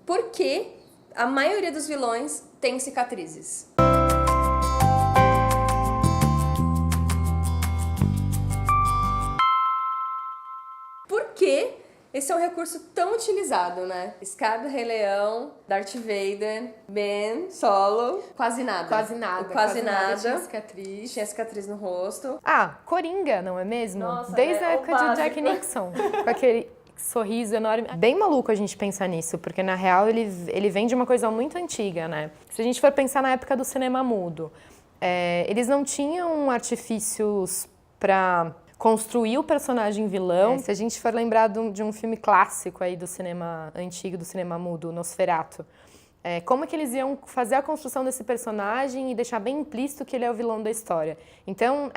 por que a maioria dos vilões tem cicatrizes. Por que esse é um recurso tão utilizado, né? Scar do Rei Leão, Darth Vader, Ben Solo, quase nada. Quase nada. Quase nada. Tinha cicatriz. Tinha cicatriz no rosto. Coringa, não é mesmo? Nossa, Desde a época básico. de Jack Nixon, com aquele sorriso enorme. Bem maluco a gente pensar nisso, porque na real ele vem de uma coisa muito antiga, né? Se a gente for pensar na época do cinema mudo, eles não tinham artifícios para construir o personagem vilão. Se a gente for lembrar de um filme clássico aí do cinema antigo, do cinema mudo, Nosferatu, como é que eles iam fazer a construção desse personagem e deixar bem implícito que ele é o vilão da história. Então,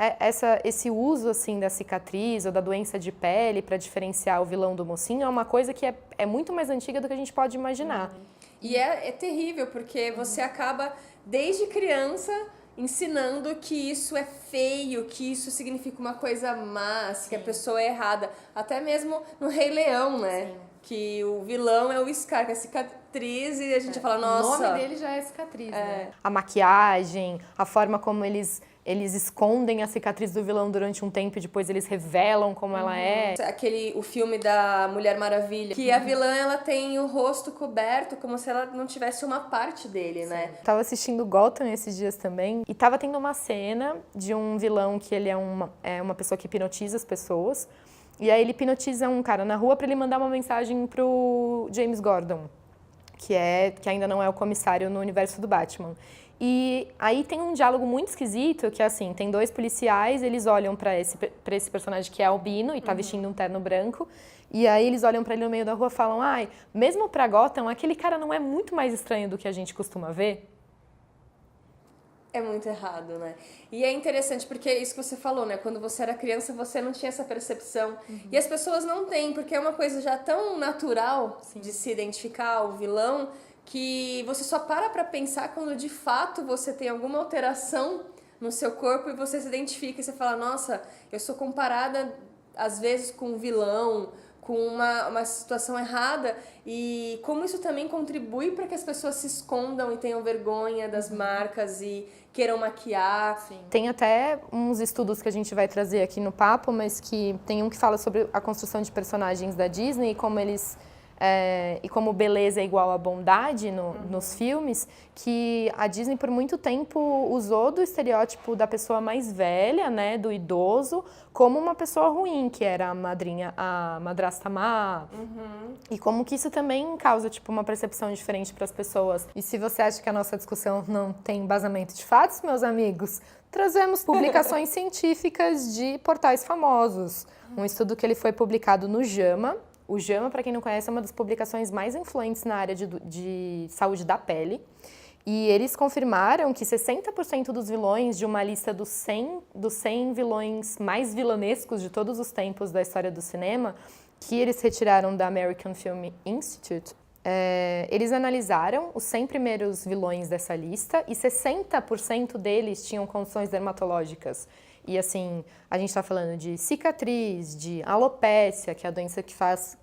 esse uso assim da cicatriz ou da doença de pele para diferenciar o vilão do mocinho é uma coisa que é muito mais antiga do que a gente pode imaginar. E é terrível, porque você acaba, desde criança, ensinando que isso é feio, que isso significa uma coisa má, que a pessoa é errada. Até mesmo no Rei Leão, né? Sim. Que o vilão é o Scar, que é a cicatriz, e a gente fala, nossa... O nome dele já é cicatriz, né? A maquiagem, a forma como eles escondem a cicatriz do vilão durante um tempo e depois eles revelam como ela é. O filme da Mulher Maravilha, que a vilã, ela tem o rosto coberto como se ela não tivesse uma parte dele, né? Tava assistindo Gotham esses dias também e tava tendo uma cena de um vilão que ele é uma pessoa que hipnotiza as pessoas. E aí ele hipnotiza um cara na rua para ele mandar uma mensagem pro James Gordon, que ainda não é o comissário no universo do Batman. E aí tem um diálogo muito esquisito, que é assim, tem dois policiais, eles olham pra esse personagem que é albino e tá vestindo um terno branco, e aí eles olham pra ele no meio da rua e falam, mesmo pra Gotham, aquele cara não é muito mais estranho do que a gente costuma ver? É muito errado, né? E é interessante porque é isso que você falou, né? Quando você era criança, você não tinha essa percepção. E as pessoas não têm, porque é uma coisa já tão natural de se identificar o vilão, que você só para pensar quando de fato você tem alguma alteração no seu corpo e você se identifica e você fala, nossa, eu sou comparada às vezes com um vilão, com uma situação errada, e como isso também contribui para que as pessoas se escondam e tenham vergonha das marcas e queiram maquiar. Sim. Tem até uns estudos que a gente vai trazer aqui no papo, mas que tem um que fala sobre a construção de personagens da Disney e como eles... e como beleza é igual a bondade nos filmes, que a Disney por muito tempo usou do estereótipo da pessoa mais velha, né, do idoso, como uma pessoa ruim, que era a madrasta má. E como que isso também causa uma percepção diferente para as pessoas. E se você acha que a nossa discussão não tem embasamento de fatos, meus amigos, trazemos publicações científicas de portais famosos. Um estudo que ele foi publicado no JAMA. O JAMA, para quem não conhece, é uma das publicações mais influentes na área de saúde da pele. E eles confirmaram que 60% dos vilões de uma lista dos 100 vilões mais vilanescos de todos os tempos da história do cinema, que eles retiraram da American Film Institute, eles analisaram os 100 primeiros vilões dessa lista e 60% deles tinham condições dermatológicas. E assim, a gente está falando de cicatriz, de alopécia, que é a doença que faz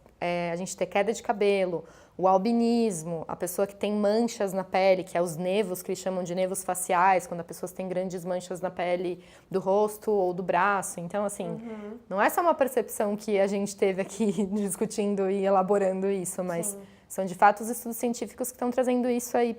a gente ter queda de cabelo, o albinismo, a pessoa que tem manchas na pele, que é os nevos, que eles chamam de nevos faciais, quando a pessoa tem grandes manchas na pele do rosto ou do braço. Então, assim, não é só uma percepção que a gente teve aqui discutindo e elaborando isso, mas... São, de fato, os estudos científicos que estão trazendo isso aí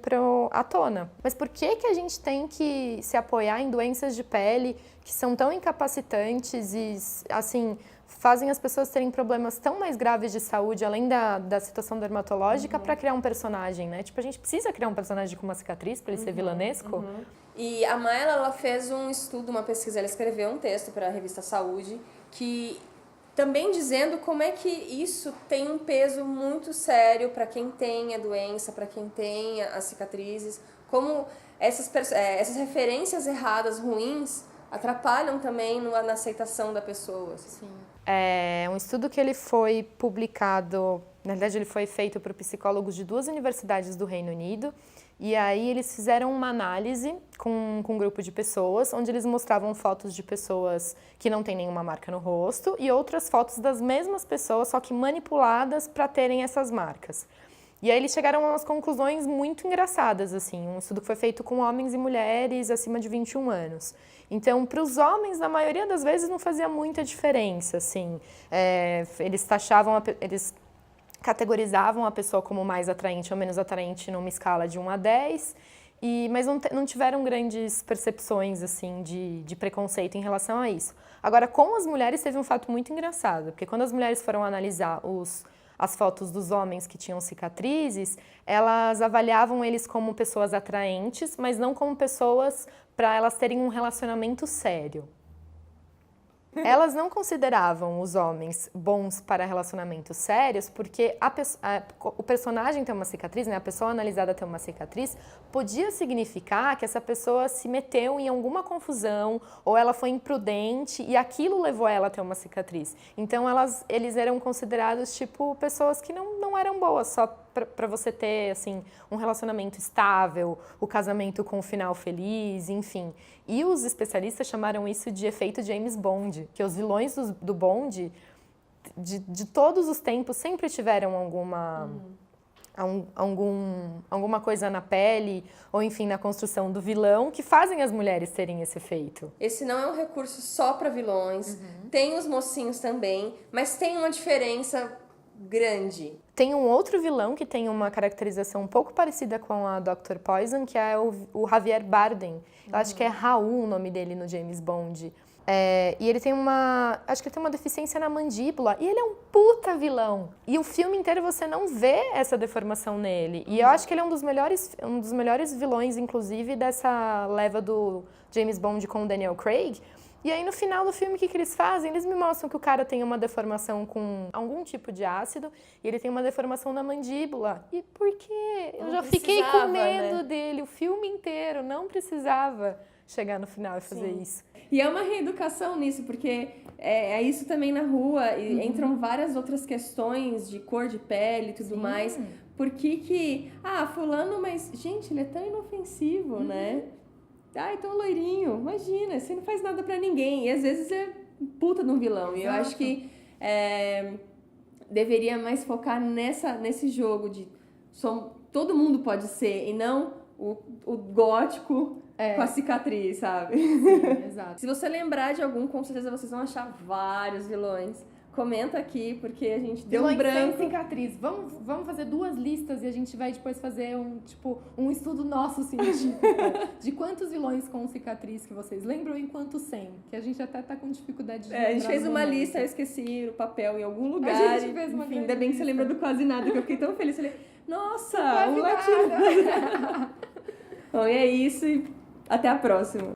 à tona. Mas por que a gente tem que se apoiar em doenças de pele que são tão incapacitantes e, assim, fazem as pessoas terem problemas tão mais graves de saúde, além da situação dermatológica, para criar um personagem, né? A gente precisa criar um personagem com uma cicatriz para ele ser vilanesco? E a Mayla, ela fez um estudo, uma pesquisa, ela escreveu um texto para a revista Saúde, que... também dizendo como é que isso tem um peso muito sério para quem tem a doença, para quem tem as cicatrizes, como essas referências erradas, ruins, atrapalham também na aceitação da pessoa. Sim. É um estudo que ele foi publicado, na verdade ele foi feito por psicólogos de 2 universidades do Reino Unido, e aí eles fizeram uma análise com um grupo de pessoas, onde eles mostravam fotos de pessoas que não têm nenhuma marca no rosto e outras fotos das mesmas pessoas, só que manipuladas para terem essas marcas. E aí eles chegaram a umas conclusões muito engraçadas, assim, um estudo que foi feito com homens e mulheres acima de 21 anos. Então, para os homens, na maioria das vezes, não fazia muita diferença, assim. Eles eles categorizavam a pessoa como mais atraente ou menos atraente numa escala de 1 a 10, mas não tiveram grandes percepções assim, de preconceito em relação a isso. Agora, com as mulheres, teve um fato muito engraçado, porque quando as mulheres foram analisar as fotos dos homens que tinham cicatrizes, elas avaliavam eles como pessoas atraentes, mas não como pessoas para elas terem um relacionamento sério. Elas não consideravam os homens bons para relacionamentos sérios porque o personagem ter uma cicatriz, né, a pessoa analisada ter uma cicatriz, podia significar que essa pessoa se meteu em alguma confusão ou ela foi imprudente e aquilo levou ela a ter uma cicatriz. Então eles eram considerados tipo pessoas que não eram boas só para você ter assim um relacionamento estável, o casamento com um final feliz, enfim. E os especialistas chamaram isso de efeito James Bond, que os vilões do Bond de todos os tempos sempre tiveram alguma coisa na pele ou enfim na construção do vilão que fazem as mulheres terem esse efeito. Esse não é um recurso só para vilões, tem os mocinhos também, mas tem uma diferença grande. Tem um outro vilão que tem uma caracterização um pouco parecida com a Dr. Poison, que é o Javier Bardem. Eu acho que é Raul o nome dele no James Bond. E ele tem acho que ele tem uma deficiência na mandíbula. E ele é um puta vilão. E o filme inteiro você não vê essa deformação nele. E eu acho que ele é um dos melhores vilões, inclusive, dessa leva do James Bond com o Daniel Craig. E aí, no final do filme, o que eles fazem? Eles me mostram que o cara tem uma deformação com algum tipo de ácido e ele tem uma deformação na mandíbula. E por quê? Eu já fiquei com medo dele o filme inteiro. Não precisava chegar no final e fazer isso. E é uma reeducação nisso, porque é isso também na rua. E entram várias outras questões de cor de pele e tudo mais. Por que... fulano, mas... Gente, ele é tão inofensivo, né? Então loirinho, imagina, você não faz nada pra ninguém. E às vezes é puta de um vilão. E eu acho que deveria mais focar nesse jogo de todo mundo pode ser, e não o gótico com a cicatriz, sabe? Sim, exato. Se você lembrar de algum, com certeza vocês vão achar vários vilões. Comenta aqui, porque a gente deu um branco. Sem cicatriz. Vamos fazer 2 listas e a gente vai depois fazer um estudo nosso científico de quantos vilões com cicatriz que vocês lembram e quantos sem. Que a gente até tá com dificuldade de a gente fez uma lista, eu esqueci o papel em algum lugar. A gente fez uma ainda bem que você lembra do quase nada, que eu fiquei tão feliz. Falei, nossa, quase um latino. Bom, e é isso e até a próxima.